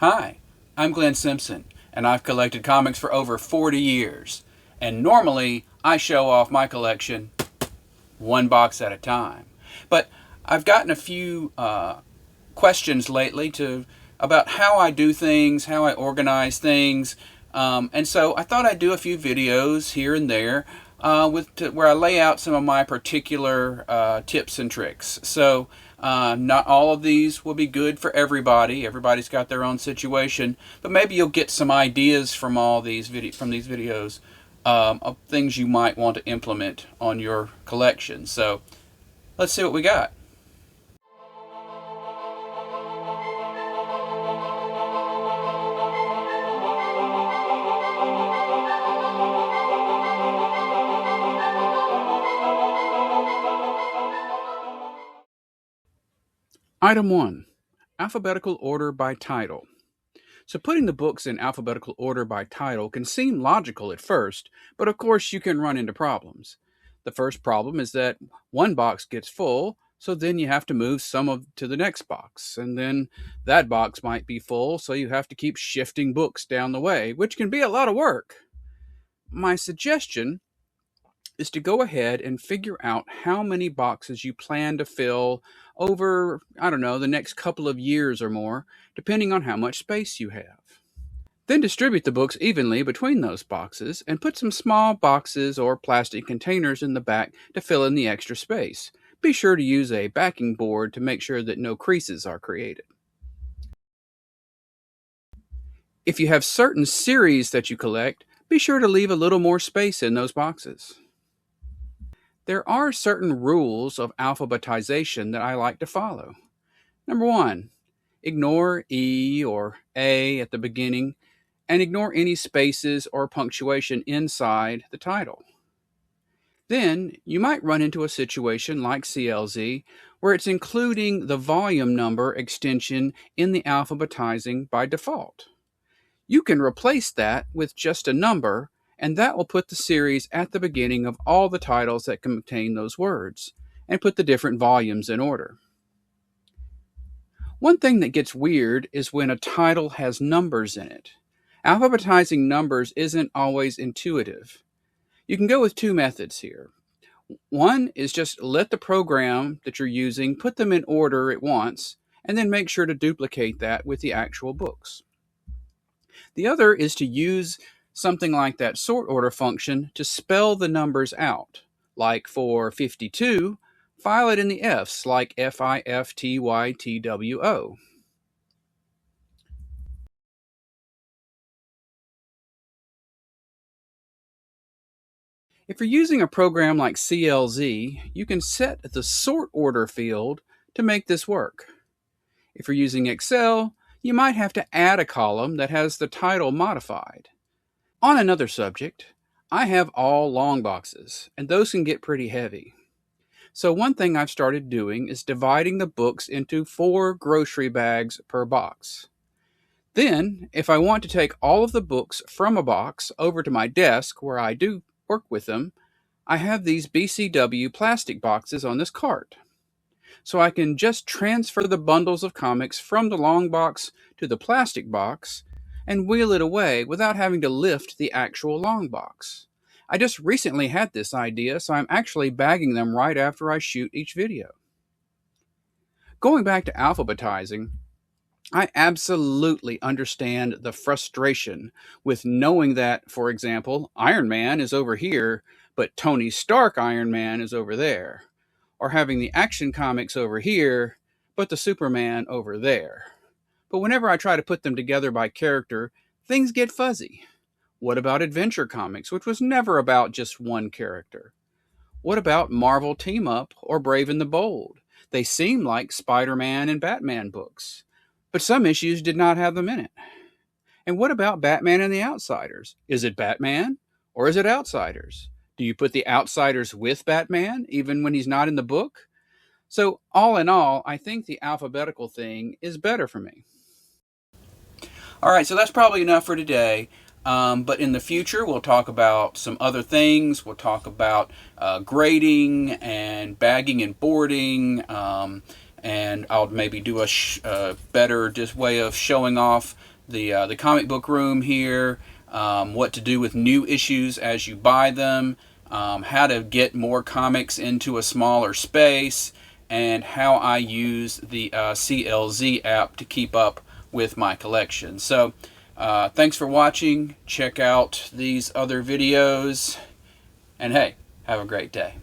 Hi, I'm Glenn Simpson, and I've collected comics for over 40 years. And normally, I show off my collection one box at a time. But I've gotten a few questions lately about how I do things, how I organize things, and so I thought I'd do a few videos here and there where I lay out some of my particular tips and tricks. So not all of these will be good for everybody. Everybody's got their own situation, but maybe you'll get some ideas from these videos of things you might want to implement on your collection. So let's see what we got. Item 1. Alphabetical order by title. So putting the books in alphabetical order by title can seem logical at first, but of course you can run into problems. The first problem is that one box gets full, so then you have to move to the next box, and then that box might be full, so you have to keep shifting books down the way, which can be a lot of work. My suggestion is to go ahead and figure out how many boxes you plan to fill over, I don't know, the next couple of years or more, depending on how much space you have. Then distribute the books evenly between those boxes and put some small boxes or plastic containers in the back to fill in the extra space. Be sure to use a backing board to make sure that no creases are created. If you have certain series that you collect, be sure to leave a little more space in those boxes. There are certain rules of alphabetization that I like to follow. Number 1, ignore E or A at the beginning and ignore any spaces or punctuation inside the title. Then you might run into a situation like CLZ where it's including the volume number extension in the alphabetizing by default. You can replace that with just a number, and that will put the series at the beginning of all the titles that contain those words, and put the different volumes in order. One thing that gets weird is when a title has numbers in it. Alphabetizing numbers isn't always intuitive. You can go with two methods here. One is just let the program that you're using put them in order it wants, and then make sure to duplicate that with the actual books. The other is to use something like that sort order function to spell the numbers out. Like for 52, file it in the Fs, like FIFTYTWO. If you're using a program like CLZ, you can set the sort order field to make this work. If you're using Excel, you might have to add a column that has the title modified. On another subject, I have all long boxes, and those can get pretty heavy. So one thing I've started doing is dividing the books into 4 grocery bags per box. Then, if I want to take all of the books from a box over to my desk where I do work with them, I have these BCW plastic boxes on this cart. So I can just transfer the bundles of comics from the long box to the plastic box and wheel it away without having to lift the actual long box. I just recently had this idea, so I'm actually bagging them right after I shoot each video. Going back to alphabetizing, I absolutely understand the frustration with knowing that, for example, Iron Man is over here, but Tony Stark Iron Man is over there. Or having the Action Comics over here, but the Superman over there. But whenever I try to put them together by character, things get fuzzy. What about Adventure Comics, which was never about just one character? What about Marvel Team Up or Brave and the Bold? They seem like Spider-Man and Batman books, but some issues did not have them in it. And what about Batman and the Outsiders? Is it Batman or is it Outsiders? Do you put the Outsiders with Batman, even when he's not in the book? So, all in all, I think the alphabetical thing is better for me. All right, so that's probably enough for today. But in the future, we'll talk about some other things. We'll talk about grading and bagging and boarding. And I'll maybe do a better just way of showing off the comic book room here, what to do with new issues as you buy them, how to get more comics into a smaller space, and how I use the CLZ app to keep up with my collection. So thanks for watching. Check out these other videos, and hey, have a great day.